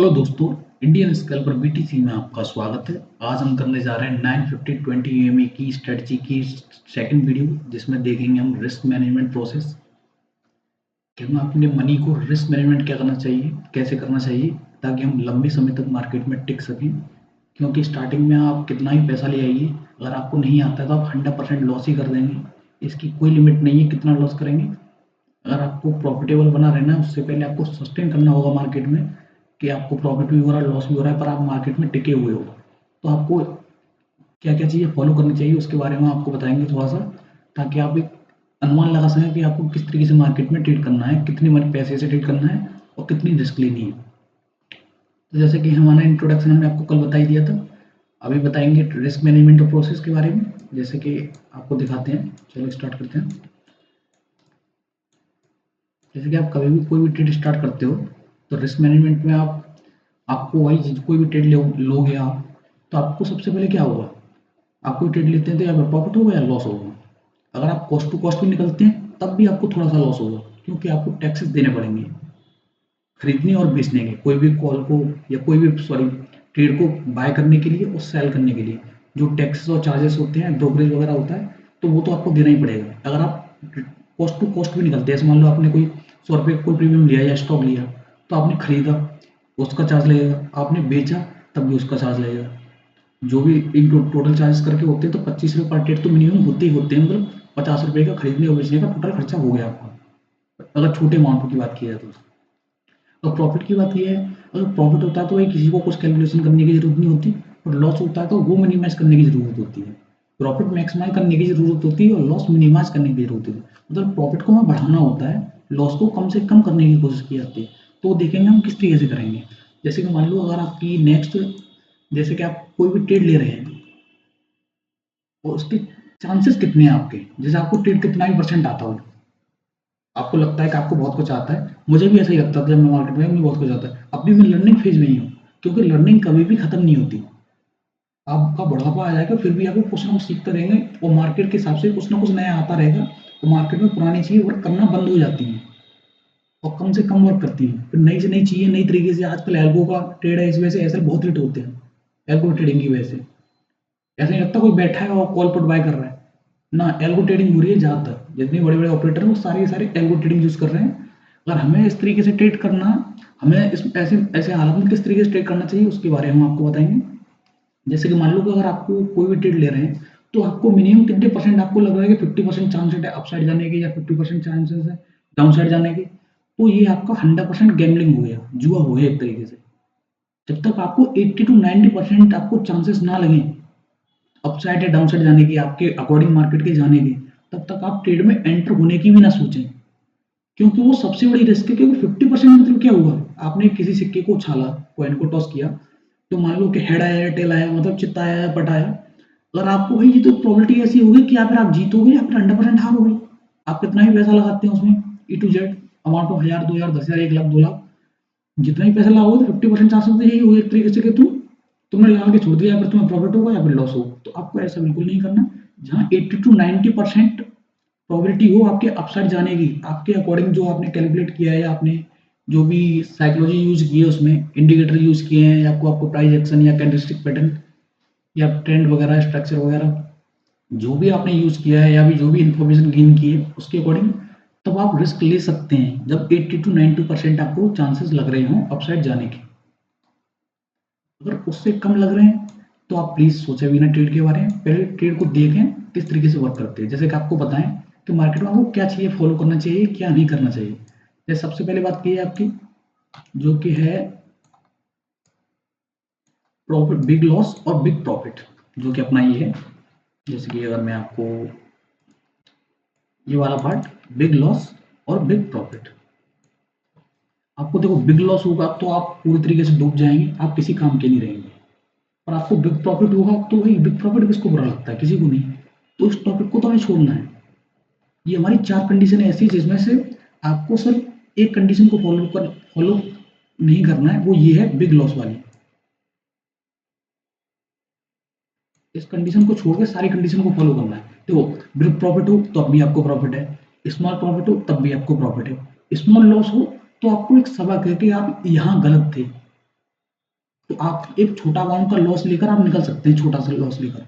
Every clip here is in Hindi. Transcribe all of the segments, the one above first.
हेलो दोस्तों, इंडियन स्कैल्पर बीटीसी में आपका स्वागत है। आज हम करने जा रहे हैं 950-20 ईएमई की स्ट्रेटजी की सेकंड वीडियो, जिसमें देखेंगे हम रिस्क मैनेजमेंट प्रोसेस कि हम अपने मनी को रिस्क मैनेजमेंट क्या करना चाहिए, कैसे करना चाहिए ताकि हम लंबे समय तक मार्केट में टिक सकें। क्योंकि स्टार्टिंग में आप कितना ही पैसा ले आइए, अगर आपको नहीं आता है तो आप 100% लॉस ही कर देंगे। इसकी कोई लिमिट नहीं है कितना लॉस करेंगे। अगर आपको प्रॉफिटेबल बना रहना है, उससे पहले आपको सस्टेन करना होगा मार्केट में कि आपको प्रॉफिट भी हो रहा है, लॉस भी हो रहा है, पर आप मार्केट में टिके हुए हो। तो आपको क्या-क्या चीज़ें फॉलो करनी चाहिए उसके बारे में आपको बताएँगे थोड़ा-सा, ताकि आप एक अनुमान लगा सकें कि आपको किस तरीके से मार्केट में ट्रेड करना है, कितने मनी पैसे से ट्रेड करना है और कितनी रिस्क लेनी है। तो जैसे कि हमारा इंट्रोडक्शन हमने आपको कल बता ही दिया था, अभी बताएँगे रिस्क मैनेजमेंट और प्रोसेस के बारे में। जैसे कि आपको दिखाते हैं, चलो स्टार्ट करते हैं। जैसे कि आप कभी भी कोई भी ट्रेड स्टार्ट करते हो, तो रिस्क मैनेजमेंट में आपको वही चीज़ कोई भी ट्रेड लोगे आप, तो आपको सबसे पहले क्या होगा, आप कोई ट्रेड लेते हैं तो या फिर प्रॉफिट होगा या लॉस होगा। अगर आप कॉस्ट टू कॉस्ट भी निकलते हैं तब भी आपको थोड़ा सा लॉस होगा, क्योंकि आपको टैक्सेस देने पड़ेंगे खरीदने और बेचने के, कोई भी कॉल को या कोई भी सॉरी ट्रेड को बाय करने के लिए और सेल करने के लिए जो टैक्सेस और चार्जेस होते हैं, ब्रोकरेज वगैरह होता है, तो वो तो आपको देना ही पड़ेगा। अगर आप कॉस्ट टू कॉस्ट भी निकलते हैं, जैसे मान लो आपने कोई 100 रुपये कोई प्रीमियम लिया या स्टॉक लिया, तो आपने खरीदा उसका चार्ज लगेगा, आपने बेचा तब भी उसका चार्ज लगेगा। जो भी इन टोटल चार्जेस करके होते हैं तो 25 रुपये पर ट्रेड तो मिनिमम होते ही होते हैं। मतलब 50 रुपये का खरीदने और बेचने का टोटल खर्चा हो गया आपका, अगर छोटे अमाउंट की बात की जाए तो। और प्रॉफिट की बात ये है, अगर प्रॉफिट होता है तो किसी को कुछ कैलकुलेशन करने की जरूरत नहीं होती, और लॉस होता है तो वो मिनिमाइज करने की जरूरत होती है। प्रॉफिट मैक्सिमाइज करने की जरूरत होती है और लॉस मिनिमाइज करने की जरूरत होती है। मतलब प्रॉफिट को हमें बढ़ाना होता है, लॉस को कम से कम करने की कोशिश की जाती है। तो देखेंगे हम किस तरीके से करेंगे। जैसे कि मान लो अगर आपकी नेक्स्ट, जैसे कि आप कोई भी ट्रेड ले रहे हैं और उसके चांसेस कितने हैं आपके, जैसे आपको ट्रेड कितना ही परसेंट आता हो, आपको लगता है कि आपको बहुत कुछ आता है। मुझे भी ऐसा ही लगता था जब मैं मार्केट में, मुझे बहुत कुछ आता है। अभी मैं लर्निंग फेज में ही हूँ, क्योंकि लर्निंग कभी भी खत्म नहीं होती। आपका बुढ़ापा आ जाएगा फिर भी आपको कुछ ना कुछ सीखते रहेंगे, और मार्केट के हिसाब से कुछ ना कुछ नया आता रहेगा। तो मार्केट में पुरानी चीजें वर्क करना बंद हो जाती हैं और कम से कम वर्क करती हैं। फिर नई से नई चीजें नई तरीके से, आजकल एल्गो का ट्रेड है, इस वजह से ऐसे बहुत रेट होते हैं एल्गो ट्रेडिंग की वजह से। ऐसा नहीं लगता कोई बैठा है और कॉल पुट बाय कर रहा है ना, एल्गो ट्रेडिंग हो रही है। ज़्यादातर जितने बड़े बड़े ऑपरेटर हैं वो सारे के सारे एल्गो ट्रेडिंग यूज़ कर रहे हैं। अगर हमें इस तरीके से ट्रेड करना, हमें इस ऐसे ऐसे हालत में किस तरीके से ट्रेड करना चाहिए उसके बारे में हम आपको बताएंगे। जैसे कि मान लो कि अगर आपको कोई भी ट्रेड ले रहे हैं, तो आपको मिनिमम कितने परसेंट आपको लग रहा है कि 50% चांसेस है अपसाइड जाने के या 50% चांसेस है डाउन साइड जाने के, तो ये आपका 100% गैम्बलिंग हो गया, जुआ हो गया एक तरीके से। जब तक आपको 80 to 90% आपको चांसेस ना लगे अपसाइड या डाउनसाइड जाने की, आपके अकॉर्डिंग मार्केट के जाने की, तब तक आप ट्रेड में एंटर होने की भी ना सोचें। क्योंकि वो सबसे बड़ी रिस्क है। क्योंकि 50% मतलब क्या हुआ, आपने किसी सिक्के को उछाला, कॉइन को टॉस किया, तो मान लो कि हेड आया या टेल आया, मतलब चित्ता आया या पट आया। अगर आपको भाई, ये तो प्रोबेबिलिटी ऐसी होगी कि या फिर आप जीतोगे या फिर 100% हारोगे। आप कितना भी पैसा लगाते हैं उसमें, E to Z amount of 1000, 2000, 10,000, 1 lakh, 2 lakh, जितना ही पैसा लगाओगे तो 50% चांसेस तो यही होगा एक तरीके से कि तुमने लगा के छोड़ दिया, या फिर तुम्हें प्रॉफिट होगा या फिर लॉस होगा। तो आपको ऐसा बिल्कुल नहीं करना। जहाँ 80 to 90% प्रोबेबिलिटी हो आपके अपसाइड जाने की, आपके अकॉर्डिंग जो आपने कैलकुलेट किया है, आपने जो भी साइकोलॉजी यूज की है, उसमें इंडिकेटर यूज किए हैं, या आपको आपको प्राइस एक्शन या कैंडलस्टिक पैटर्न या ट्रेंड वगैरह स्ट्रक्चर वगैरह जो भी आपने यूज किया है, या भी जो भी इंफॉर्मेशन गेन की है उसके अकॉर्डिंग, तब आप रिस्क ले सकते हैं जब 80 to 90% आपको चांसेस लग रहे हों अपसाइड जाने के। अगर उससे कम लग रहे हैं तो आप प्लीज सोचे बिना ट्रेड के बारे में, पहले ट्रेड को देखें किस तरीके से वर्क करते हैं। जैसे कि आपको बताएं कि मार्केट में आपको क्या चाहिए, फॉलो करना चाहिए, क्या नहीं करना चाहिए। जैसे सबसे पहले बात की है आपकी, जो कि है प्रॉफिट, बिग लॉस और बिग प्रॉफिट, जो कि अपना ये है। जैसे कि अगर मैं आपको ये वाला पार्ट, बिग लॉस और बिग प्रॉफिट, आपको देखो बिग लॉस होगा तो आप पूरी तरीके से डूब जाएंगे, आप किसी काम के नहीं रहेंगे। और आपको बिग प्रॉफिट होगा तो भाई, बिग प्रॉफिट किसको बुरा लगता है, किसी को नहीं। तो इस टॉपिक को तो हमें छोड़ना है। ये हमारी 4 कंडीशन ऐसी है जिसमें से आपको सिर्फ एक कंडीशन को फॉलो नहीं करना है, वो ये है बिग लॉस वाली। इस कंडीशन को छोड़ के सारी कंडीशन को फॉलो करना है। देखो, बिग प्रॉफिट हो तो अब भी आपको प्रॉफिट है, स्मॉल प्रॉफिट हो तब भी आपको प्रॉफिट है, स्मॉल लॉस हो तो आपको एक सबक है कि आप यहाँ गलत थे, तो आप एक छोटा अमाउंट का लॉस लेकर आप निकल सकते हैं, छोटा सा लॉस लेकर।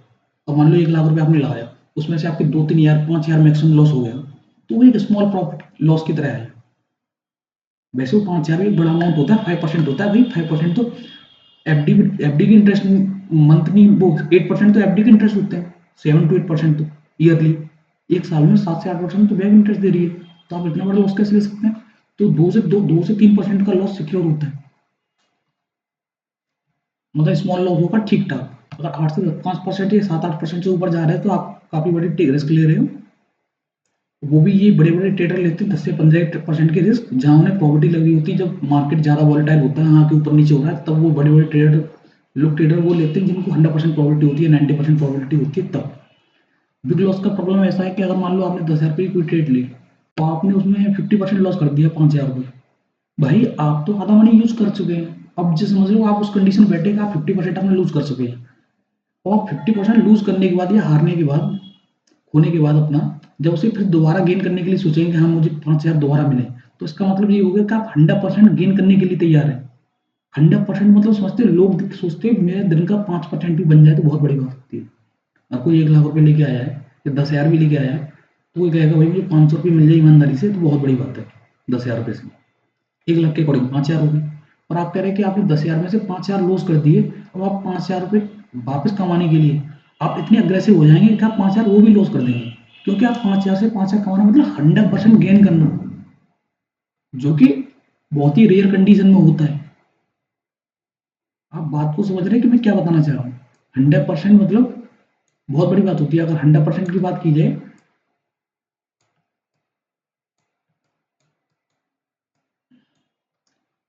अब मान लो 1 लाख रुपए आपने लगाया, उसमें से आपके 2-3 हज़ार 5 हज़ार मैक्सिमम लॉस हो गया, तो वो एक स्मॉल प्रॉफिट लॉस की तरह है। वैसे वो 5 हज़ार भी एक बड़ा अमाउंट होता है, 5% होता है भाई। 5% तो एफडी की इंटरेस्ट मंथली, वो 8% तो एफडी के इंटरेस्ट होते हैं, 7 to 8% तो ईयरली। एक साल में 7 से 8% तो बैंक इंटरेस्ट दे रही है, तो आप इतना बड़ा लॉस कैसे ले सकते हैं? तो 2 से 3% का लॉस सिक्योर होता है, मतलब स्मॉल लॉस होगा ठीक ठाक। अगर 8 से 5% या 7-8% से ऊपर जा रहे हैं तो आप काफी बड़ी रिस्क ले रहे हो। वो भी ये बड़े बड़े ट्रेडर लेते हैं 10 से 15% के रिस्क, जहां उन्हें प्रॉपर्टी लगी होती है। जब मार्केट ज्यादा वॉलेटाइल होता है, यहाँ के ऊपर नीचे हो रहा है, तब वो बड़े बड़े ट्रेडर वो लेते हैं जिनको 100% प्रॉपर्टी होती है, 90% प्रॉपर्टी होती है तब। बिग लॉस का प्रॉब्लम ऐसा है कि अगर मान लो आपने 10 हज़ार रुपये की कोई ट्रेड ली, तो आपने उसमें 50% लॉस कर दिया, 5 हज़ार रुपये। भाई आप तो आधा मनी यूज कर चुके हैं। अब जो समझ लो आप उस कंडीशन में बैठे कि आप 50% आपने लूज कर चुके हैं, और आप 50% लूज करने के बाद या हारने के बाद, खोने के बाद अपना, जब उसे फिर दोबारा गेन करने के लिए सोचेंगे कि हाँ मुझे 5 हज़ार दोबारा मिले, तो इसका मतलब ये हो गया कि आप 100% गेन करने के लिए तैयार हैं। 100% मतलब समझते, लोग सोचते मेरे दिन का 5% भी बन जाए तो बहुत बड़ी बात होती है। अब कोई 1 लाख रुपए लेके आया है या 10 हज़ार भी लेके आया है, तो वो कहेगा भाई मुझे 500 रुपये मिल जाए ईमानदारी से, तो बहुत बड़ी बात है। 10 हज़ार रुपये से 1 लाख के अकॉर्डिंग 5 हज़ार हो गए। और आप कह रहे हैं कि आपने 10 हज़ार में से 5 हज़ार लॉस कर दिए, अब आप 5 हज़ार रुपये वापस कमाने के लिए आप इतने अग्रेसिव हो जाएंगे कि आप 5 हज़ार वो भी लॉस कर देंगे, क्योंकि आप 5 हज़ार से 5 हज़ार कमाना मतलब 100% गेन करना, जो कि बहुत ही रेयर कंडीशन में होता है। आप बात को समझ रहे हैं कि मैं क्या बताना चाह रहा हूँ? 100% मतलब बहुत बड़ी बात होती है। अगर 100% की बात की जाए,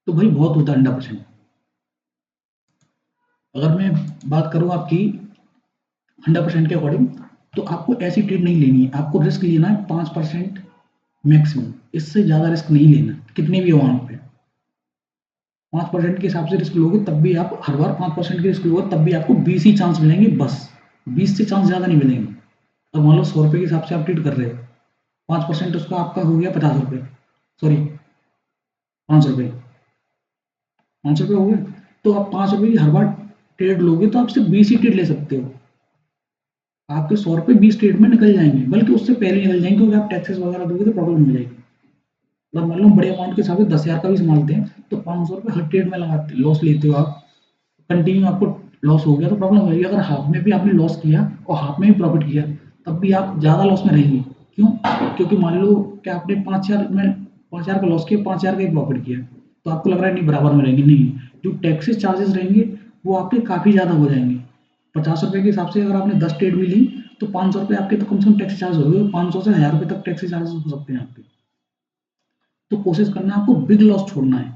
तो भाई बहुत होता है 100%। अगर मैं बात करूँ आपकी 100% के अकॉर्डिंग, तो आपको ऐसी ट्रेड नहीं लेनी है। आपको रिस्क लेना है 5% मैक्सिमम, इससे ज़्यादा रिस्क नहीं लेना कितने भी अमाउंट पे। 5% के हिसाब से रिस्क लोगे तब भी आप हर बार 5% के रिस्क लोगे तब भी आपको 20 ही चांस मिलेंगे, बस 20 से चांस ज़्यादा नहीं मिलेंगे। अब मान लो 100 रुपये के हिसाब से आप ट्रेड कर रहे हो, 5% उसका आपका हो गया 50 रुपये, सॉरी 5 रुपये, 5 रुपये हो गए। तो आप 5 रुपये की हर बार ट्रेड लोगे तो आप सिर्फ 20 ही ट्रेड ले सकते हो। आपके 100 रुपये 20 ट्रेड में निकल जाएंगे, बल्कि उससे पहले निकल जाएंगे, क्योंकि आप टैक्सेस वगैरह दोगे तो प्रॉब्लम हो जाएगी। अगर मान लो बड़े अमाउंट के हिसाब से 10 हज़ार का भी संभालते हैं, तो 500 रुपये हर ट्रेड में लगाते लॉस लेते हो आप, कंटिन्यू आपको लॉस हो गया तो प्रॉब्लम होगी। अगर हाफ में भी आपने लॉस किया और हाफ में भी प्रॉफिट किया, तब भी आप ज़्यादा लॉस में रहेंगे। क्यों? क्योंकि मान लो कि आपने 5 हज़ार का लॉस किया, 5 हज़ार का ही प्रॉफिट किया, तो आपको लग रहा है नहीं बराबर में रहेंगे, नहीं। जो टैक्सेस चार्जेस रहेंगे वो आपके काफ़ी ज़्यादा हो जाएंगे। 50 रुपये के हिसाब से अगर आपने 10 ट्रेड भी ली, तो 500 रुपये आपके तो कम से कम टैक्सी चार्ज हो गए, 500 से 1000 रुपये तक टैक्सी चार्जेस हो सकते हैं आपके। तो कोशिश करना आपको बिग लॉस छोड़ना है।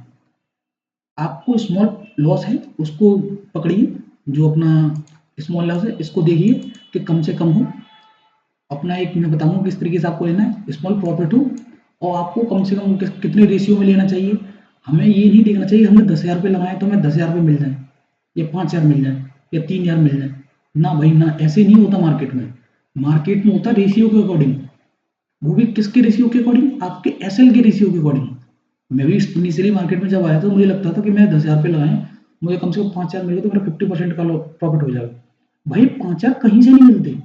आपको स्मॉल लॉस है उसको पकड़िए, जो अपना स्मॉल लॉस है इसको देखिए कि कम से कम हो। अपना एक मैं बताऊंगा किस तरीके से आपको लेना है, स्मॉल प्रॉफिट हो, और आपको कम से कम कितने रेशियो में लेना चाहिए। हमें ये नहीं देखना चाहिए हमने 10 हज़ार रुपये लगाए तो हमें 10 हज़ार रुपये मिल जाए, या 5 हज़ार मिल जाए, या 3 हज़ार मिल जाए। ना भाई ना, ऐसे नहीं होता मार्केट में। मार्केट में होता रेशियो के अकॉर्डिंग। वो भी किसके रेशियो के अकॉर्डिंग? आपके एसएल के रेशियो के अकॉर्डिंग। मैं भी इनिशियली मार्केट में जब आया था मुझे लगता था कि मैं 10 हज़ार रुपये लगाए, मुझे कम से कम 5 हज़ार मिले तो मेरा 50% का प्रॉफिट हो जाएगा। भाई 5 हज़ार कहीं से नहीं मिलते,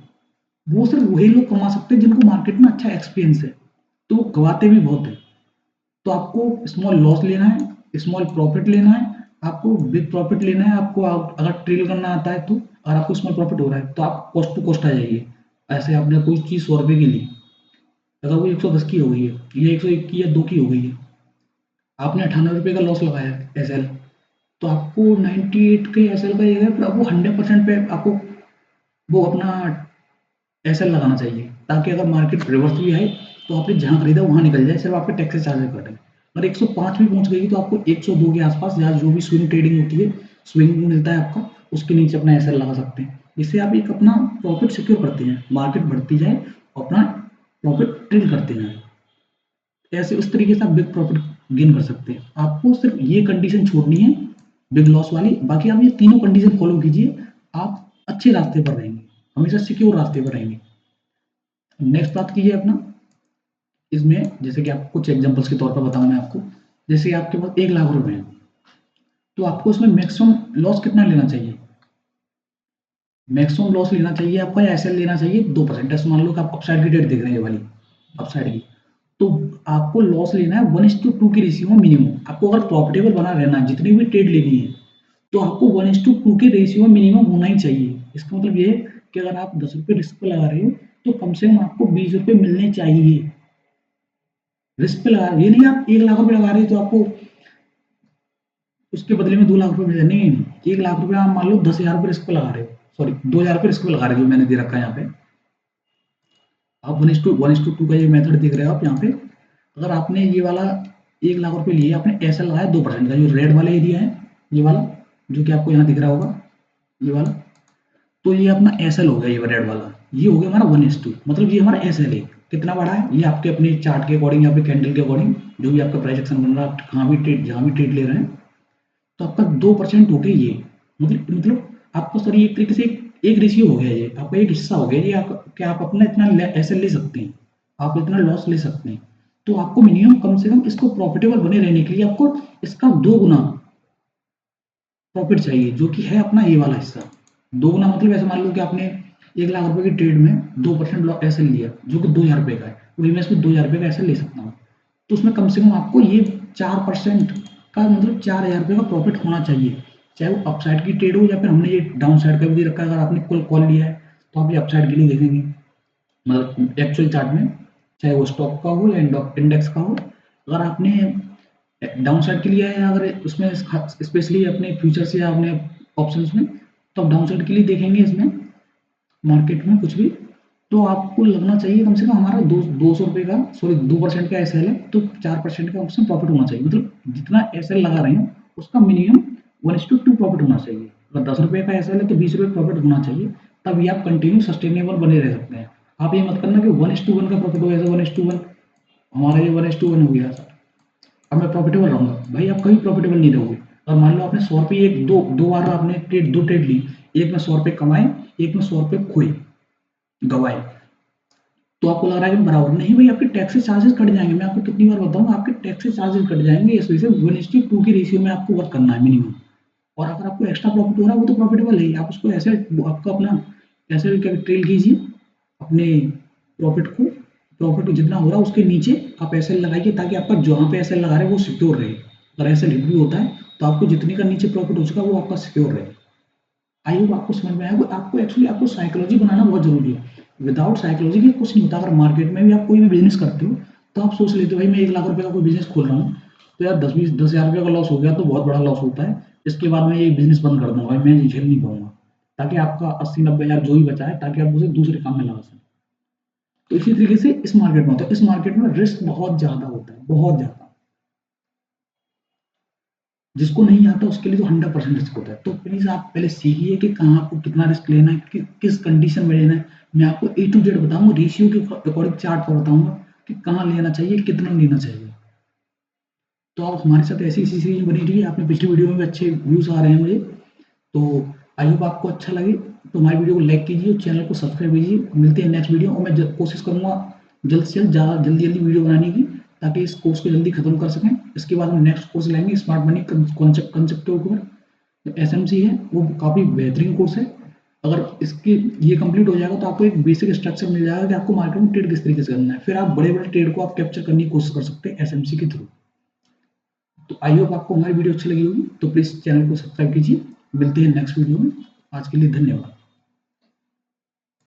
वो सिर्फ वही लोग कमा सकते हैं जिनको मार्केट में अच्छा एक्सपीरियंस है, तो वो गवाते भी बहुत है। तो आपको स्मॉल लॉस लेना है, स्मॉल प्रॉफिट लेना है, आपको बिग प्रॉफिट लेना है। आपको अगर ट्रेल करना आता है तो, और आपको स्मॉल प्रॉफिट हो रहा है, तो आप कॉस्ट टू कॉस्ट आ जाइए। ऐसे आपने कोई चीज़ 100 रुपये की ली, अगर वो 110 की हो गई है, या 101 की या 2 की हो गई है, आपने 98 रुपये का लॉस लगाया एसएल, तो आपको 98 के एसएल का ये है, फिर आपको 100% पे आपको वो अपना एसएल लगाना चाहिए, ताकि अगर मार्केट रिवर्स भी आए तो आपने जहाँ खरीदा वहाँ निकल जाए, सिर्फ आपके टैक्सेस चार्जेस कटें। अगर 105 भी पहुँच गई तो आपको 102 के आसपास, या जो भी स्विंग ट्रेडिंग होती है, स्विंग मिलता है आपका, उसके नीचे अपना एसएल लगा सकते हैं, जिससे आप एक अपना प्रॉफिट सिक्योर करते हैं। मार्केट बढ़ती जाए और अपना प्रॉफिट ट्रिल करते हैं, ऐसे उस तरीके से आप बिग प्रॉफिट गेन कर सकते हैं। आपको सिर्फ ये कंडीशन छोड़नी है बिग लॉस वाली, बाकी आप ये तीनों कंडीशन फॉलो कीजिए, आप अच्छे रास्ते पर रहेंगे, हमेशा सिक्योर रास्ते पर रहेंगे। नेक्स्ट बात कीजिए अपना, इसमें जैसे कि आपको कुछ एग्जांपल्स के तौर पर बताऊं मैं आपको। जैसे आपके पास 1 लाख रुपए हैं, तो आपको इसमें मैक्सिमम लॉस कितना लेना चाहिए? मैक्सिमम लॉस लेना चाहिए आपको, या एसएल लेना चाहिए 2%। जैसे मान लो कि आप अपसाइड की ट्रेड देख रहे हैं, ये वाली अपसाइड की, तो आपको लॉस लेना है 1:2 की रेशियो में मिनिमम। आपको अगर प्रॉफिटेबल बना रहना है, जितनी भी ट्रेड लेनी है, तो आपको 1:2 के रेशियो में मिनिमम होना ही चाहिए। इसका मतलब ये है कि अगर आप 10 रुपये रिस्क पे लगा रहे हो, तो कम से कम आपको 20 रुपये मिलने चाहिए रिस्क पे लगा रहे हो। ये नहीं आप 1 लाख रुपये लगा रहे हो तो आपको उसके बदले में 2 लाख रुपये मिल जाए, नहीं नहीं। 1 लाख रुपये आप मान लो 10,000 रुपये रिस्क पे लगा रहे हो, सॉरी 2,000 रुपये रिस्क पे लगा रहे हो, जो मैंने दे रखा है यहाँ पे। आप 1:2 का ये मेथड देख रहे हो आप यहाँ पे। अगर आपने ये वाला 1 लाख रुपये लिए, आपने ऐसा लगाया 2% का, जो रेड वाला एरिया है, ये वाला जो कि आपको यहाँ दिख रहा होगा, ये वाला, तो ये अपना एसएल हो गया, ये रेड वाला, ये हो गया हमारा 1:2, मतलब ये हमारा एसएल है। कितना बड़ा है ये आपके अपने चार्ट के अकॉर्डिंग, या फिर कैंडल के अकॉर्डिंग, जो भी आपका प्राइस एक्शन बन रहा है, आप कहाँ भी ट्रेड, जहाँ भी ट्रेड ले रहे हैं, तो आपका 2% हो गया ये। मतलब आपका सॉरी एक तरीके से एक रेशियो हो गया, ये आपका एक हिस्सा हो गया ये, आप क्या आप अपना इतना एसएल ले सकते हैं, आप इतना लॉस ले सकते हैं। तो आपको मिनिमम कम से कम इसको प्रॉफिटेबल बने रहने के लिए आपको इसका 2 गुना प्रॉफिट चाहिए, जो कि है अपना ये वाला हिस्सा। 2 गुना मतलब ऐसे मान लो कि आपने 1 लाख रुपए की ट्रेड में 2% ऐसे लिया, जो कि 2,000 रुपए का है, वही मैं इसमें 2,000 रुपए का ऐसे ले सकता हूँ। तो उसमें कम से कम आपको ये 4% का, मतलब 4,000 रुपए का प्रॉफिट होना चाहिए, चाहे वो अपसाइड की ट्रेड हो, या फिर हमने ये डाउन साइड का भी दे रखा है। अगर आपने कुल कॉल लिया है, तो आप ये अपसाइड के लिए देखेंगे, मतलब एक्चुअल चार्ट में, चाहे वो स्टॉक का हो या इंडेक्स का हो। अगर आपने डाउन साइड के लिए है, अगर उसमें स्पेशली अपने फ्यूचर्स या अपने ऑप्शंस में, तो आप डाउन साइड के लिए देखेंगे इसमें मार्केट में कुछ भी, तो आपको लगना चाहिए कम से कम हमारा 200 रुपये का, सॉरी 2% का एसएल है, तो 4% का उसमें प्रॉफिट होना चाहिए। मतलब जितना एसएल लगा रहे हो, उसका मिनिमम 1:2 प्रॉफिट होना चाहिए। अगर 10 रुपये का एसएल है, तो 20 रुपये प्रॉफिट होना चाहिए, तभी आप कंटिन्यू सस्टेनेबल बने रह सकते हैं। आप ये मत करना कि 1:1 का प्रॉफिट हो गया, 1:1 हमारा ये 1:1 हो गया, अब मैं प्रॉफिटेबल रहूंगा। भाई आप कभी प्रॉफिटेबल नहीं रहोगे। और मान लो आपने 100 रुपये, एक दो बार आपने दो ट्रेड ली, एक में 100 रुपये कमाए, एक में 100 रुपये खोए, गवाए, तो आपको लग रहा है कि बराबर नहीं। भाई आपके टैक्सेस चार्जेस कट जाएंगे, मैं आपको कितनी बार बताऊंगा, आपके टैक्सेस चार्जेस कट जाएंगे। इस वजह से 1:2 की रेशियो में आपको वर्क करना है मिनिमम। और अगर आपको एक्स्ट्रा प्रॉफिट हो रहा है, वो तो प्रॉफिटेबल है ही, आप उसको ऐसे आपका अपना ऐसे ट्रेल कीजिए अपने प्रॉफिट को। प्रॉफिट जितना हो रहा है उसके नीचे आप एसएल लगाइए, ताकि आपका जहाँ पे एसएल लगा रहे हैं वो सिक्योर रहे। अगर एसएल हिट भी होता है, तो आपको जितने का नीचे प्रॉफिट हो चुका है, वो आपका सिक्योर रहे। आई होप आपको समझ में आया। आपको एक्चुअली आपको साइकोलॉजी बनाना बहुत जरूरी है। विदाउट साइकोलॉजी के कुछ नहीं होता। अगर मार्केट में भी आप कोई भी बिजनेस करते हो, तो आप सोच लेते हो भाई मैं 1 लाख रुपए का कोई बिजनेस खोल रहा हूँ, तो यार 10,000 रुपये का लॉस हो गया तो बहुत बड़ा लॉस होता है, इसके बाद मैं ये बिजनेस बंद कर दूंगा, भाई मैं झेल नहीं पाऊंगा, ताकि आपका 80-90 हज़ार जो भी बचा है, ताकि आप उसे दूसरे काम में लगा सकें। तो इसी तरीके से इस मार्केट में होता है। इस मार्केट में रिस्क बहुत ज्यादा होता है, बहुत ज्यादा। जिसको नहीं आता उसके लिए तो 100% रिस्क होता है। तो प्लीज आप पहले सीखिए कि कहाँ आपको कितना रिस्क लेना है, किस कंडीशन में लेना है। मैं आपको A to Z बताऊंगा, रेशियो के अकॉर्डिंग चार्ट पर बताऊंगा कि कहाँ लेना चाहिए, कितना लेना चाहिए। तो आप हमारे साथ ऐसी इसी सीरीज बनी रही है। आपने पिछली वीडियो में भी अच्छे व्यूज आ रहे हैं मुझे, तो आई होप आपको अच्छा लगे। तो हमारी वीडियो को लाइक कीजिए, चैनल को सब्सक्राइब कीजिए। मिलते हैं नेक्स्ट वीडियो, और मैं कोशिश करूंगा जल्द से जल्द, ज़्यादा जल्दी जल्दी वीडियो बनाने की, ताकि इस कोर्स को जल्दी खत्म कर सकें। इसके बाद हम नेक्स्ट कोर्स लाएंगे स्मार्ट मनी कॉन्सेप्ट के ऊपर। एसएमसी है, वो काफ़ी बेहतरीन कोर्स है। अगर इसकी ये कंप्लीट हो जाएगा, तो आपको एक बेसिक स्ट्रक्चर मिल जाएगा कि आपको मार्केट में ट्रेड किस तरीके से करना है। फिर आप बड़े बड़े ट्रेड को आप कैप्चर करने की कोशिश कर सकते हैं एसएमसी के थ्रू। तो आई होप आपको हमारी वीडियो अच्छी लगी होगी। तो प्लीज़ चैनल को सब्सक्राइब कीजिए। मिलते हैं नेक्स्ट वीडियो में। आज के लिए धन्यवाद।